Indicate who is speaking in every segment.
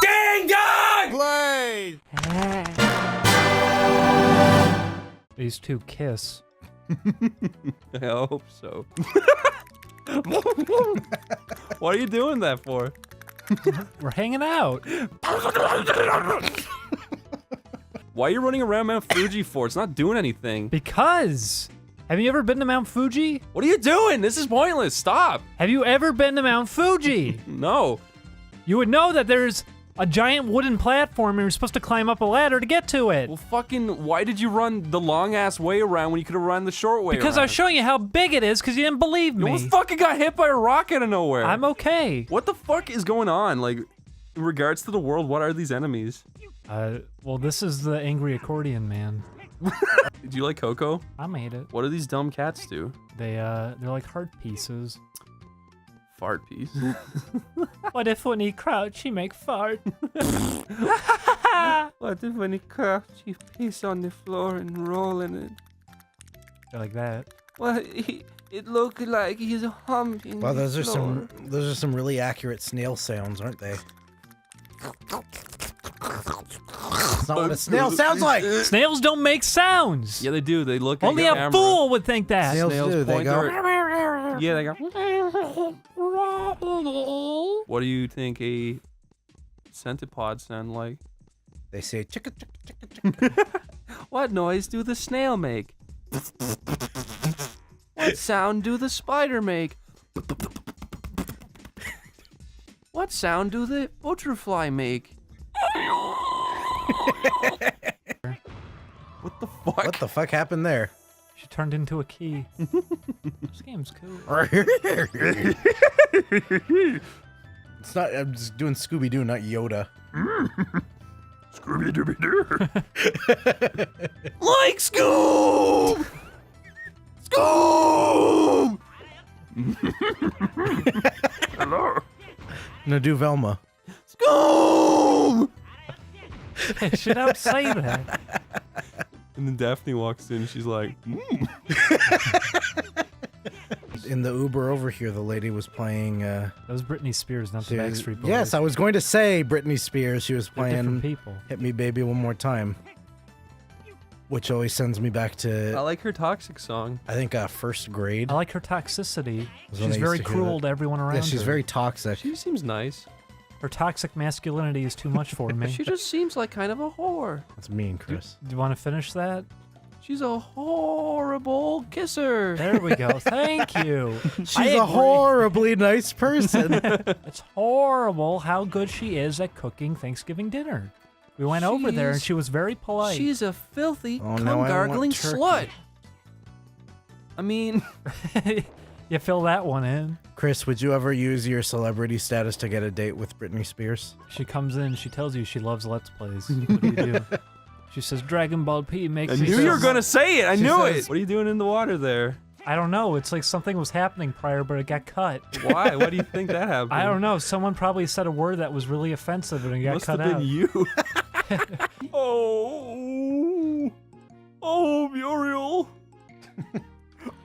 Speaker 1: Dang dog!
Speaker 2: Play!
Speaker 3: These two kiss.
Speaker 1: I hope so. What are you doing that for?
Speaker 3: We're hanging out.
Speaker 1: Why are you running around Mount Fuji for? It's not doing anything.
Speaker 3: Because. Have you ever been to Mount Fuji?
Speaker 1: What are you doing? This is pointless. Stop.
Speaker 3: Have you ever been to Mount Fuji?
Speaker 1: No.
Speaker 3: You would know that there's a giant wooden platform and you're supposed to climb up a ladder to get to it.
Speaker 1: Well, fucking, why did you run the long-ass way around when you could have run the short way
Speaker 3: Because
Speaker 1: around?
Speaker 3: I was showing you how big it is because you didn't believe
Speaker 1: You
Speaker 3: me.
Speaker 1: almost fucking got hit by a rock out of nowhere.
Speaker 3: I'm okay.
Speaker 1: What the fuck is going on? Like, in regards to the world, what are these enemies?
Speaker 3: Well, this is the angry accordion man.
Speaker 1: Do you like Coco?
Speaker 3: I made it.
Speaker 1: What do these dumb cats do?
Speaker 3: They're like heart pieces.
Speaker 1: Fart piece.
Speaker 3: What if when he crouch, he make fart?
Speaker 1: What if when he crouch, he piss on the floor and roll in it?
Speaker 3: Like that.
Speaker 1: Well, it looked like he's humping.
Speaker 2: Well, those are some really accurate snail sounds, aren't they? That's not what a snail sounds like.
Speaker 3: Snails don't make sounds.
Speaker 1: Yeah, they do. They look at
Speaker 3: Only
Speaker 1: the
Speaker 3: a
Speaker 1: camera.
Speaker 3: fool would think that.
Speaker 2: Snails do. They
Speaker 1: point
Speaker 2: go.
Speaker 1: their- Yeah, they go. What do you think a centipede sound like?
Speaker 2: They say chicka chicka chicka chicka.
Speaker 1: What noise do the snail make? What sound do the spider make? What sound do the butterfly make? What the fuck?
Speaker 2: What the fuck happened there?
Speaker 3: She turned into a key. This game's cool.
Speaker 2: It's not. I'm just doing Scooby Doo, not Yoda.
Speaker 1: Scooby Dooby Doo. Like Scoob! Scoob! Hello.
Speaker 2: No, do Velma.
Speaker 1: Scoob!
Speaker 3: I should not say that.
Speaker 1: And then Daphne walks in, she's like,
Speaker 2: In the Uber over here, the lady was playing.
Speaker 3: That was Britney Spears, not the Backstreet Boys.
Speaker 2: Yes, I was going to say Britney Spears. She was
Speaker 3: They're different
Speaker 2: playing
Speaker 3: people.
Speaker 2: "Hit Me, Baby, One More Time," which always sends me back
Speaker 1: I
Speaker 2: to
Speaker 1: like her toxic song.
Speaker 2: I think first grade.
Speaker 3: I like her toxicity.
Speaker 2: Was when
Speaker 3: She's
Speaker 2: I
Speaker 3: very
Speaker 2: used to hear
Speaker 3: cruel
Speaker 2: that.
Speaker 3: to everyone around
Speaker 2: Yeah, she's
Speaker 3: her.
Speaker 2: very toxic.
Speaker 1: She seems nice.
Speaker 3: Her toxic masculinity is too much for me.
Speaker 1: She just seems like kind of a whore.
Speaker 2: That's mean, Chris.
Speaker 3: Do you want to finish that?
Speaker 1: She's a horrible kisser.
Speaker 3: There we go. Thank you.
Speaker 2: She's
Speaker 3: I
Speaker 2: a
Speaker 3: agree.
Speaker 2: horribly nice person.
Speaker 3: It's horrible how good she is at cooking Thanksgiving dinner. We went over there and
Speaker 1: She's-
Speaker 3: she was very polite.
Speaker 1: She's a filthy,
Speaker 2: Oh, now I
Speaker 1: cum-gargling
Speaker 2: want turkey.
Speaker 1: slut. I mean,
Speaker 3: You fill that one in.
Speaker 2: Chris, would you ever use your celebrity status to get a date with Britney Spears?
Speaker 3: She comes in, she tells you she loves Let's Plays. What do you do? She says, Dragon Ball P makes
Speaker 1: I
Speaker 3: me
Speaker 1: knew
Speaker 3: so
Speaker 1: you were
Speaker 3: mu-"
Speaker 1: gonna say it. I
Speaker 2: She
Speaker 1: knew
Speaker 2: says-
Speaker 1: it. What are you doing in the water there?
Speaker 3: I don't know. It's like something was happening prior, but it got cut.
Speaker 1: Why? Why do you think that happened?
Speaker 3: I don't know. Someone probably said a word that was really offensive and it got
Speaker 1: Must
Speaker 3: cut
Speaker 1: have been
Speaker 3: out.
Speaker 1: you. Oh, Muriel.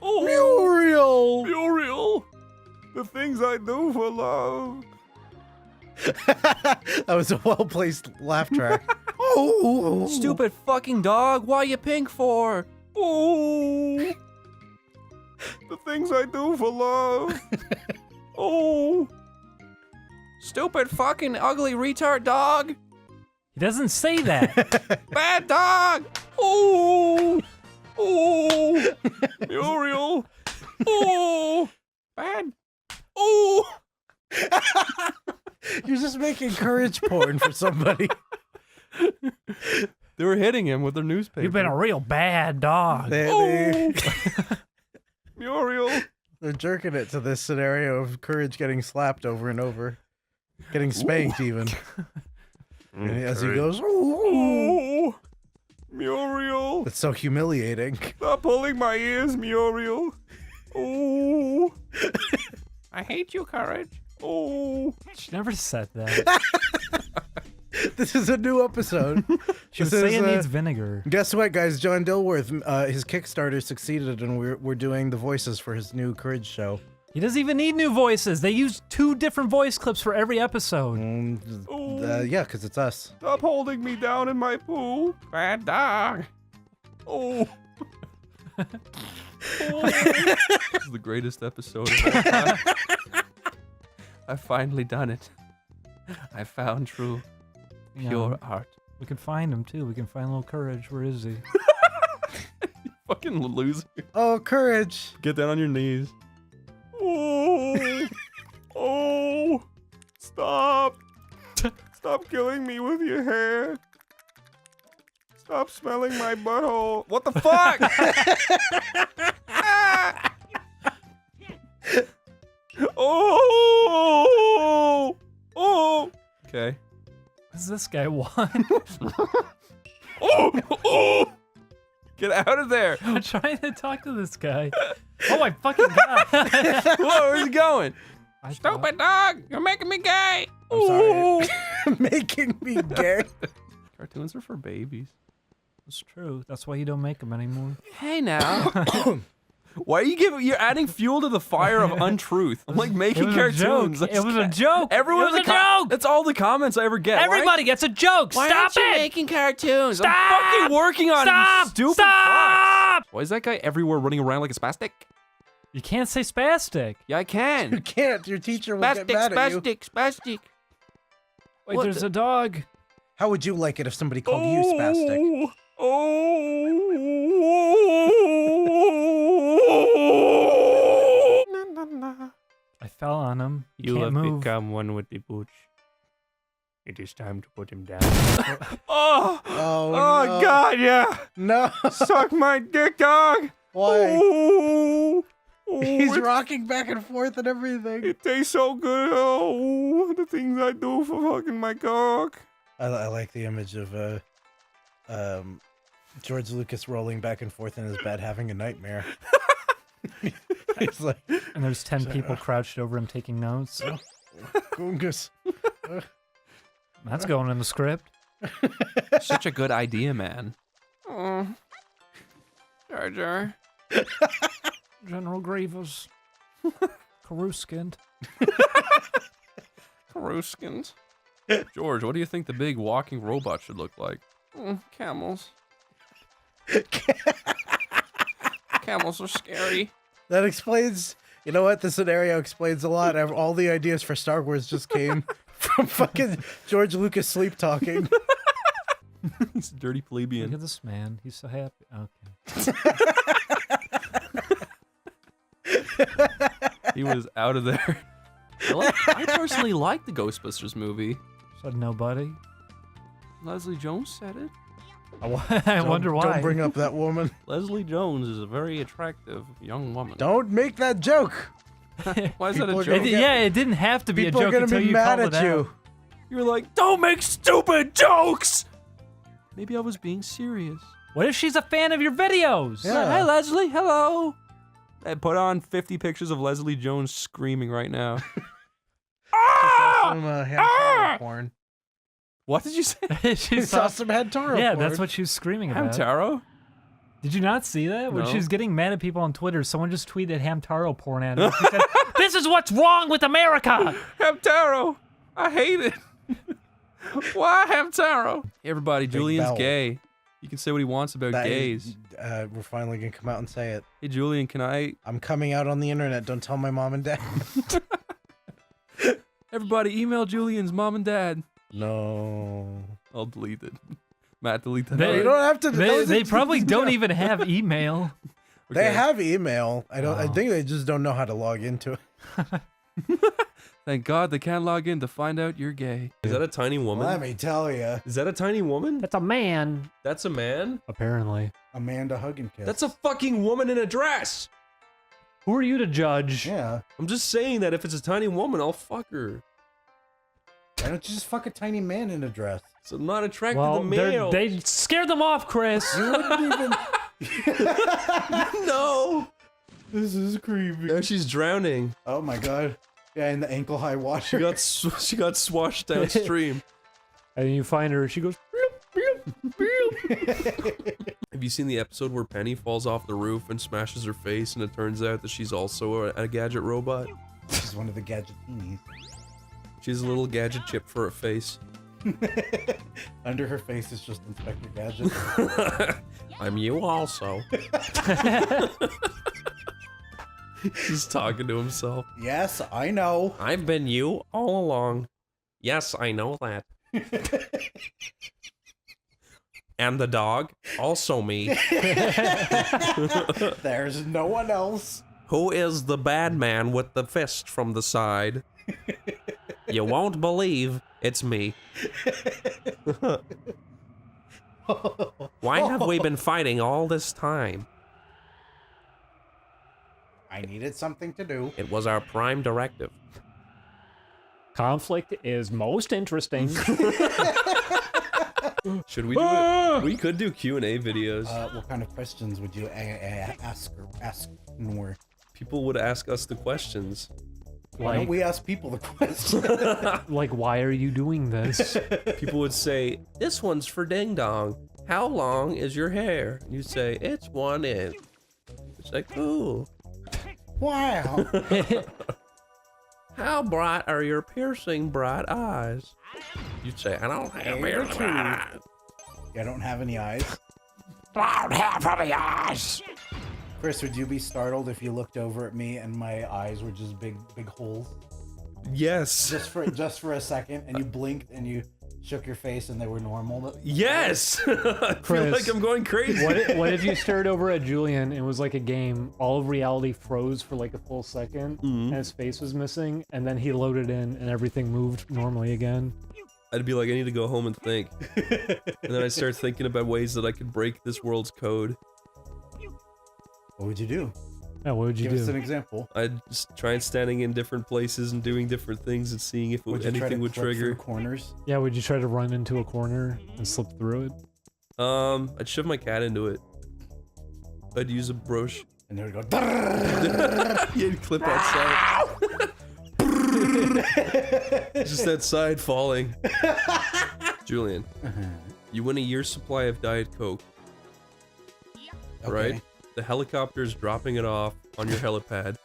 Speaker 1: Oh,
Speaker 2: Muriel!
Speaker 1: Muriel. The things I do for love.
Speaker 2: That was a well-placed laugh track. Oh!
Speaker 1: Stupid fucking dog. Why you pink for? Oh. The things I do for love. Oh. Stupid fucking ugly retard dog.
Speaker 3: He doesn't say that.
Speaker 1: Bad dog. Oh. Oh. Muriel. Oh. Bad. Oh.
Speaker 2: You're just making courage porn for somebody.
Speaker 1: They were hitting him with their newspaper.
Speaker 3: You've been a real bad dog.
Speaker 2: They're
Speaker 1: Muriel.
Speaker 2: jerking it to this scenario of courage getting slapped over and over. Getting spanked even. And as he goes,
Speaker 1: Oh. Muriel.
Speaker 2: it's so humiliating.
Speaker 1: Stop pulling my ears, Muriel. Oh. I hate you, Courage. Oh.
Speaker 3: She never said that.
Speaker 2: This is a new episode.
Speaker 3: She was
Speaker 2: This is,
Speaker 3: saying it needs vinegar.
Speaker 2: Guess what, guys? John Dilworth, his Kickstarter succeeded, and we're doing the voices for his new Courage show.
Speaker 3: He doesn't even need new voices. They use 2 different voice clips for every episode.
Speaker 2: Yeah, because it's us.
Speaker 1: Stop holding me down in my poo. Bad dog. Oh. This is the greatest episode of all time. I've finally done it. I found true,
Speaker 3: You
Speaker 1: pure
Speaker 3: know,
Speaker 1: art.
Speaker 3: we can find him too. We can find little Courage. Where is he?
Speaker 1: You fucking loser.
Speaker 2: Oh, Courage.
Speaker 1: Get down on your knees. Oh. Oh. Stop. Stop killing me with your hair. Stop smelling my butthole. What the fuck? Ah! Oh! Oh! Okay.
Speaker 3: What does this guy want?
Speaker 1: Oh! Oh! Get out of there!
Speaker 3: I'm trying to talk to this guy. Oh my fucking god!
Speaker 1: Whoa, where's he going?
Speaker 3: I thought-
Speaker 1: Stupid dog! You're making me gay!
Speaker 2: I'm sorry.
Speaker 1: Ooh.
Speaker 2: Making me gay.
Speaker 1: Cartoons are for babies.
Speaker 3: It's true. That's why you don't make them anymore.
Speaker 1: Hey now. Why are you're adding fuel to the fire of untruth? I'm like making cartoons.
Speaker 3: It was a joke.
Speaker 1: Everyone
Speaker 3: It was a joke.
Speaker 1: That's all the comments I ever get.
Speaker 3: Everybody gets a joke.
Speaker 1: Why
Speaker 3: Stop
Speaker 1: aren't you
Speaker 3: it.
Speaker 1: making cartoons?
Speaker 3: Stop!
Speaker 1: I'm fucking working on it,
Speaker 3: Stop!
Speaker 1: you stupid
Speaker 3: Stop!
Speaker 1: fucks. Why is that guy everywhere running around like a spastic?
Speaker 3: You can't say spastic.
Speaker 1: Yeah, I
Speaker 2: You
Speaker 1: can.
Speaker 2: can't. Your teacher will get
Speaker 1: Spastic,
Speaker 2: mad at you.
Speaker 1: spastic.
Speaker 3: Wait,
Speaker 1: What
Speaker 3: there's
Speaker 1: the-
Speaker 3: a dog.
Speaker 2: How would you like it if somebody called you spastic?
Speaker 3: I fell on him.
Speaker 4: You
Speaker 3: Can't
Speaker 4: have
Speaker 3: move.
Speaker 4: become one with the booch. It is time to put him down.
Speaker 1: Oh,
Speaker 2: Oh, no.
Speaker 1: God, yeah.
Speaker 2: No.
Speaker 1: Suck my dick, dog.
Speaker 2: Why?
Speaker 1: Oh,
Speaker 2: He's rocking back and forth and everything.
Speaker 1: It tastes so good. Oh, the things I do for fucking my cock.
Speaker 2: I like the image of George Lucas rolling back and forth in his bed having a nightmare. He's like,
Speaker 3: And there's 10 people crouched over him taking notes.
Speaker 2: Gungus.
Speaker 3: That's going in the script.
Speaker 1: Such a good idea, man. Oh, Jar Jar.
Speaker 3: General Grievous. Karuskind.
Speaker 1: Karuskins. George, what do you think the big walking robot should look like? Camels. Camels are scary.
Speaker 2: That explains, you know what? The scenario explains a lot. All the ideas for Star Wars just came from fucking George Lucas sleep talking.
Speaker 1: He's a dirty
Speaker 3: Look
Speaker 1: plebeian.
Speaker 3: at this man. He's so happy. Okay.
Speaker 1: He was out of there. I personally like the Ghostbusters movie.
Speaker 3: Said nobody.
Speaker 1: Leslie Jones said it.
Speaker 3: I wonder why.
Speaker 2: Don't bring up that woman.
Speaker 1: Leslie Jones is a very attractive young woman.
Speaker 2: Don't make that joke.
Speaker 1: Why is that
Speaker 2: People
Speaker 1: a
Speaker 2: are
Speaker 1: joke?
Speaker 2: gonna
Speaker 3: Yeah, it didn't have to be
Speaker 2: People
Speaker 3: a
Speaker 2: are
Speaker 3: joke
Speaker 2: gonna
Speaker 3: until
Speaker 2: be
Speaker 3: you
Speaker 2: mad
Speaker 3: called
Speaker 2: at
Speaker 3: it
Speaker 2: you.
Speaker 3: out.
Speaker 1: You're like, don't make stupid jokes! Maybe I was being serious.
Speaker 3: What if she's a fan of your videos?
Speaker 2: Yeah.
Speaker 1: Hey, Leslie, hello. Hey, put on 50 pictures of Leslie Jones screaming right now.
Speaker 2: Some Hamtaro porn.
Speaker 1: What did you say?
Speaker 3: She
Speaker 2: You
Speaker 3: saw
Speaker 2: saw some Hamtaro
Speaker 3: Yeah,
Speaker 2: porn.
Speaker 3: that's what she was screaming about.
Speaker 1: Hamtaro?
Speaker 3: Did you not see that? When
Speaker 1: No.
Speaker 3: she was getting mad at people on Twitter, someone just tweeted Hamtaro porn at her. She said, "This is what's wrong with America."
Speaker 1: Hamtaro! I hate it. Why Hamtaro? Hey, everybody, Julian's
Speaker 2: bell.
Speaker 1: gay. He can say what he wants about
Speaker 2: That
Speaker 1: gays.
Speaker 2: is- we're finally gonna come out and say it.
Speaker 1: Hey, Julian, can I...
Speaker 2: I'm coming out on the internet. Don't tell my mom and dad.
Speaker 1: Everybody, email Julian's mom and dad.
Speaker 2: No.
Speaker 1: I'll delete it. Matt, delete that.
Speaker 3: They-
Speaker 2: No, you don't have to.
Speaker 3: They probably don't even have email.
Speaker 2: They
Speaker 1: Okay.
Speaker 2: have email. I don't. I
Speaker 3: Oh.
Speaker 2: think they just don't know how to log into it.
Speaker 1: Thank God they can't log in to find out you're gay.
Speaker 4: Is that a tiny woman?
Speaker 2: Let me tell you,
Speaker 4: Is that a tiny woman?
Speaker 3: That's a man.
Speaker 4: That's a man?
Speaker 3: Apparently.
Speaker 2: Amanda Huggin Kiss.
Speaker 4: That's a fucking woman in a dress!
Speaker 3: Who are you to judge?
Speaker 2: Yeah.
Speaker 4: I'm just saying that if it's a tiny woman, I'll fuck her.
Speaker 2: Why don't you just fuck a tiny man in a dress?
Speaker 4: So I'm not attracted
Speaker 3: Well,
Speaker 4: to male.
Speaker 3: they scared them off, Chris.
Speaker 2: You wouldn't even.
Speaker 4: No!
Speaker 2: This is creepy.
Speaker 4: Now she's drowning.
Speaker 2: Oh my god. Yeah, in the ankle high water.
Speaker 4: She got swashed downstream.
Speaker 3: And you find her, she goes, bloop, bloop.
Speaker 1: Have you seen the episode where Penny falls off the roof and smashes her face, and it turns out that she's also a gadget robot?
Speaker 2: She's one of the gadgetinis.
Speaker 1: She has a little gadget chip for her face.
Speaker 2: Under her face is just Inspector Gadget.
Speaker 1: I'm you also. He's talking to himself.
Speaker 2: Yes, I know.
Speaker 1: I've been you all along. Yes, I know that. And the dog, also me.
Speaker 2: There's no one else.
Speaker 1: Who is the bad man with the fist from the side? You won't believe it's me. Why have we been fighting all this time?
Speaker 2: I needed something to do.
Speaker 1: It was our prime directive.
Speaker 3: Conflict is most interesting.
Speaker 1: Should we do it? We could do Q&A videos.
Speaker 2: What kind of questions would you ask more?
Speaker 1: People would ask us the questions.
Speaker 2: Why don't
Speaker 3: Like,
Speaker 2: we ask people the question?
Speaker 3: like, why are you doing this?
Speaker 1: People would say, this one's for Ding Dong. How long is your hair? And you'd say, it's 1 inch. It's like, cool.
Speaker 2: Wow.
Speaker 1: How bright are your piercing bright eyes? You'd say, I don't have piercing bright eyes.
Speaker 2: I don't have any eyes.
Speaker 4: I don't have any eyes.
Speaker 2: Chris, would you be startled if you looked over at me and my eyes were just big holes?
Speaker 1: Yes.
Speaker 2: Just for a second, and you blinked and you shook your face and they were normal?
Speaker 1: Yes. I feel
Speaker 3: Chris,
Speaker 1: like I'm going crazy.
Speaker 3: What if you stared over at Julian and it was like a game, all of reality froze for like a full second, and his face was missing, and then he loaded in and everything moved normally again?
Speaker 1: I'd be like, I need to go home and think. And then I'd start thinking about ways that I could break this world's code.
Speaker 2: What would you do?
Speaker 3: Yeah, what would you
Speaker 2: Give us an
Speaker 3: do?
Speaker 2: example.
Speaker 1: I'd just try standing in different places and doing different things and seeing if
Speaker 2: Would you try to
Speaker 1: anything would
Speaker 2: clip through
Speaker 1: trigger.
Speaker 2: corners?
Speaker 3: Yeah, would you try to run into a corner and slip through it?
Speaker 1: I'd shove my cat into it. I'd use a brush.
Speaker 2: And they would go.
Speaker 1: You'd clip that side. Just that side falling. Julian, you win a year's supply of Diet Coke, right? The helicopter's dropping it off on your helipad.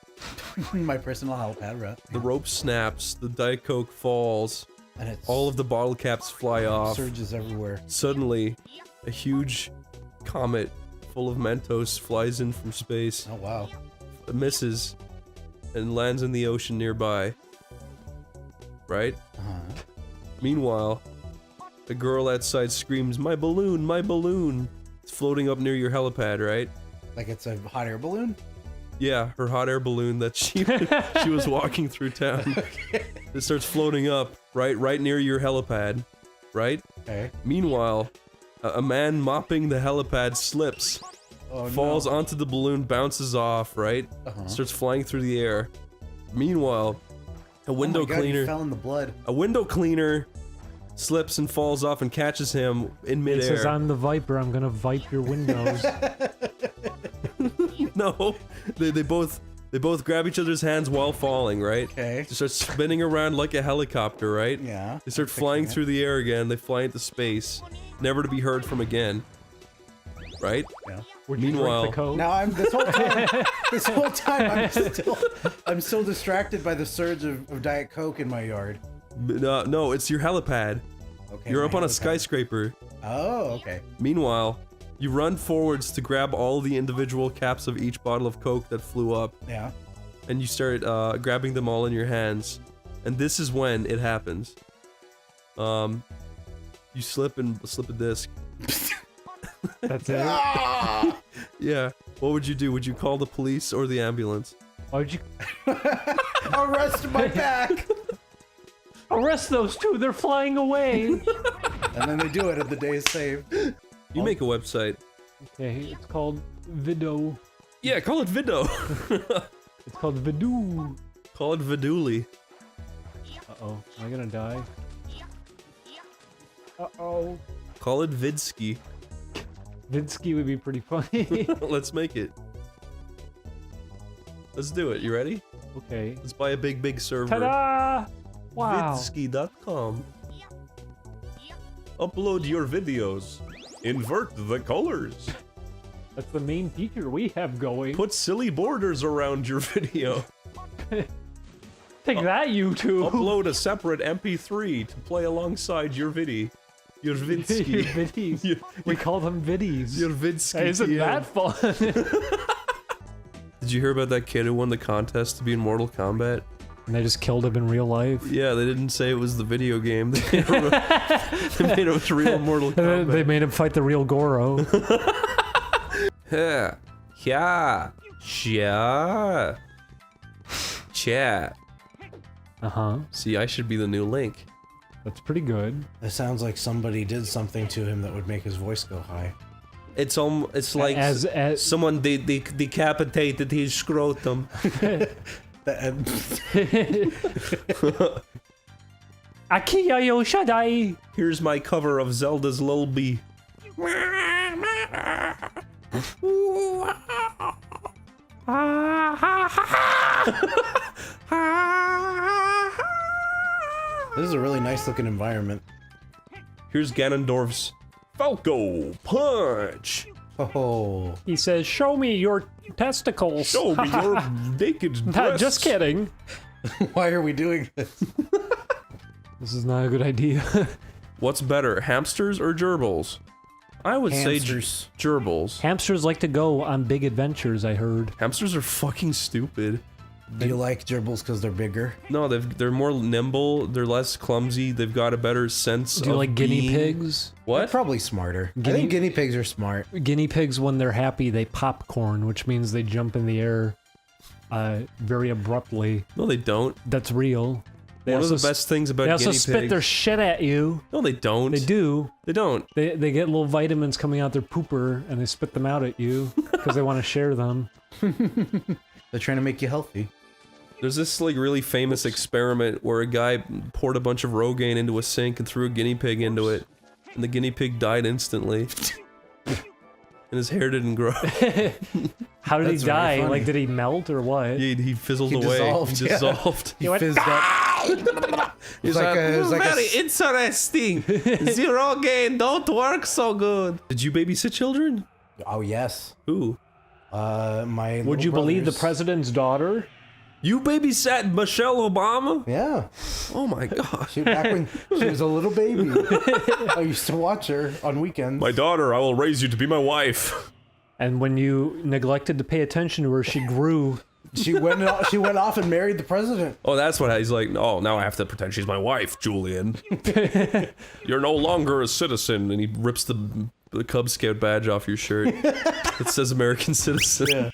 Speaker 2: My personal helipad, right?
Speaker 1: The rope snaps, the Diet Coke falls,
Speaker 2: And it's
Speaker 1: all of the bottle caps fly off.
Speaker 2: surges everywhere.
Speaker 1: Suddenly, a huge comet full of Mentos flies in from space,
Speaker 2: Oh wow.
Speaker 1: misses, and lands in the ocean nearby. Right? Meanwhile, the girl outside screams, "My balloon, my balloon!" It's floating up near your helipad, right?
Speaker 2: Like it's a hot air balloon?
Speaker 1: Yeah, her hot air balloon that she was walking through town. It starts floating up, right near your helipad, right?
Speaker 2: Okay.
Speaker 1: Meanwhile, a man mopping the helipad slips,
Speaker 2: Oh,
Speaker 1: falls
Speaker 2: no.
Speaker 1: onto the balloon, bounces off, right? Starts flying through the air. Meanwhile, a window
Speaker 2: oh my God,
Speaker 1: cleaner,
Speaker 2: he fell in the blood.
Speaker 1: a window cleaner slips and falls off and catches him in
Speaker 3: He
Speaker 1: midair.
Speaker 3: says, I'm the Viper, I'm gonna vipe your windows.
Speaker 1: No, they both grab each other's hands while falling, right?
Speaker 2: Okay.
Speaker 1: They start spinning around like a helicopter, right?
Speaker 2: Yeah.
Speaker 1: They start flying through the air again. They fly into space, never to be heard from again. Right?
Speaker 2: Yeah.
Speaker 3: Would you drink
Speaker 1: Meanwhile-
Speaker 3: the Coke?
Speaker 2: Now this whole time I'm still distracted by the surge of Diet Coke in my yard.
Speaker 1: No, it's your helipad.
Speaker 2: Okay.
Speaker 1: You're
Speaker 2: my
Speaker 1: up on a
Speaker 2: helipad.
Speaker 1: skyscraper.
Speaker 2: Oh, okay.
Speaker 1: Meanwhile, you run forwards to grab all the individual caps of each bottle of Coke that flew up,
Speaker 2: Yeah.
Speaker 1: and you start grabbing them all in your hands. And this is when it happens. You slip a disc.
Speaker 3: That's it?
Speaker 1: Yeah. What would you do? Would you call the police or the ambulance?
Speaker 3: Why would you
Speaker 2: Arrest my back.
Speaker 3: arrest those two? They're flying away.
Speaker 2: And then they do it, and the day is saved.
Speaker 1: You make a website.
Speaker 3: Okay, it's called Vido.
Speaker 1: Yeah, call it Vido.
Speaker 3: It's called Vidoo.
Speaker 1: Call it Viduli.
Speaker 3: Uh-oh, am I gonna die? Uh-oh.
Speaker 1: Call it Vidsky.
Speaker 3: Vidsky would be pretty funny.
Speaker 1: Let's make it. Let's do it. You ready?
Speaker 3: Okay.
Speaker 1: Let's buy a big server.
Speaker 3: Ta-da! Wow.
Speaker 1: Vidsky.com. Upload your videos. Invert the colors.
Speaker 3: That's the main feature we have going.
Speaker 1: Put silly borders around your video.
Speaker 3: Take that, YouTube.
Speaker 1: Upload a separate MP3 to play alongside your video. Your vidsky.
Speaker 3: Your viddies. We call them viddies.
Speaker 1: Your vidsky.
Speaker 3: Hey, isn't that fun?
Speaker 1: Did you hear about that kid who won the contest to be in Mortal Kombat?
Speaker 3: And they just killed him in real life.
Speaker 1: Yeah, they didn't say it was the video game. They made it was real Mortal Kombat.
Speaker 3: They made him fight the real Goro.
Speaker 1: Yeah. Yeah. Yeah. Chat.
Speaker 3: Uh-huh.
Speaker 1: See, I should be the new Link.
Speaker 3: That's pretty good.
Speaker 2: That sounds like somebody did something to him that would make his voice go high.
Speaker 1: It's like
Speaker 3: As
Speaker 1: someone decapitated his scrotum.
Speaker 3: Akiyayo Shadai.
Speaker 1: Here's my cover of Zelda's Lullaby.
Speaker 2: This is a really nice looking environment.
Speaker 1: Here's Ganondorf's Falco Punch.
Speaker 2: Oh.
Speaker 3: He says, "Show me your testicles."
Speaker 1: Show me your naked breasts.
Speaker 3: Just kidding.
Speaker 2: Why are we doing this?
Speaker 3: This is not a good idea.
Speaker 1: What's better, hamsters or gerbils? I would
Speaker 2: Hamsters.
Speaker 1: say gerbils.
Speaker 3: Hamsters like to go on big adventures, I heard.
Speaker 1: Hamsters are fucking stupid.
Speaker 2: Do you like gerbils because they're bigger?
Speaker 1: No, they're more nimble, they're less clumsy, they've got a better sense of
Speaker 3: Do you like guinea
Speaker 1: being-
Speaker 3: pigs?
Speaker 2: They're
Speaker 1: What?
Speaker 2: probably smarter. I
Speaker 3: Guinea-
Speaker 2: think guinea pigs are smart.
Speaker 3: Guinea pigs, when they're happy, they popcorn, which means they jump in the air very abruptly.
Speaker 1: No, they don't.
Speaker 3: That's real. They
Speaker 1: One of
Speaker 3: also
Speaker 1: the best things about
Speaker 3: They also
Speaker 1: guinea
Speaker 3: spit
Speaker 1: pigs.
Speaker 3: their shit at you.
Speaker 1: No, they don't.
Speaker 3: They do.
Speaker 1: They don't.
Speaker 3: They get little vitamins coming out their pooper, and they spit them out at you because they want to share them.
Speaker 2: They're trying to make you healthy.
Speaker 1: There's this like really famous experiment where a guy poured a bunch of Rogaine into a sink and threw a guinea pig into it, and the guinea pig died instantly. And his hair didn't grow.
Speaker 3: How did
Speaker 2: That's
Speaker 3: he
Speaker 2: very
Speaker 3: die?
Speaker 2: funny.
Speaker 3: Like, did he melt or what?
Speaker 1: He fizzled
Speaker 2: He
Speaker 1: away.
Speaker 2: dissolved,
Speaker 1: He
Speaker 2: yeah.
Speaker 1: dissolved.
Speaker 2: He
Speaker 3: went,
Speaker 2: fizzed up.
Speaker 1: He's
Speaker 2: like a- it was like a
Speaker 1: very
Speaker 2: s-
Speaker 1: interesting. Zero gain don't work so good. Did you babysit children?
Speaker 2: Oh yes.
Speaker 1: Who?
Speaker 2: My.
Speaker 3: Would you
Speaker 2: little
Speaker 3: believe the
Speaker 2: brothers-
Speaker 3: president's daughter?
Speaker 1: You babysat Michelle Obama?
Speaker 2: Yeah.
Speaker 1: Oh my god.
Speaker 2: Back when she was a little baby, I used to watch her on weekends.
Speaker 1: My daughter, I will raise you to be my wife.
Speaker 3: And when you neglected to pay attention to her, she grew.
Speaker 2: She went off and married the president.
Speaker 1: Oh, that's what he's like. Oh, now I have to pretend she's my wife, Julian. You're no longer a citizen. And he rips the Cub Scout badge off your shirt. It says American citizen.
Speaker 3: Yeah.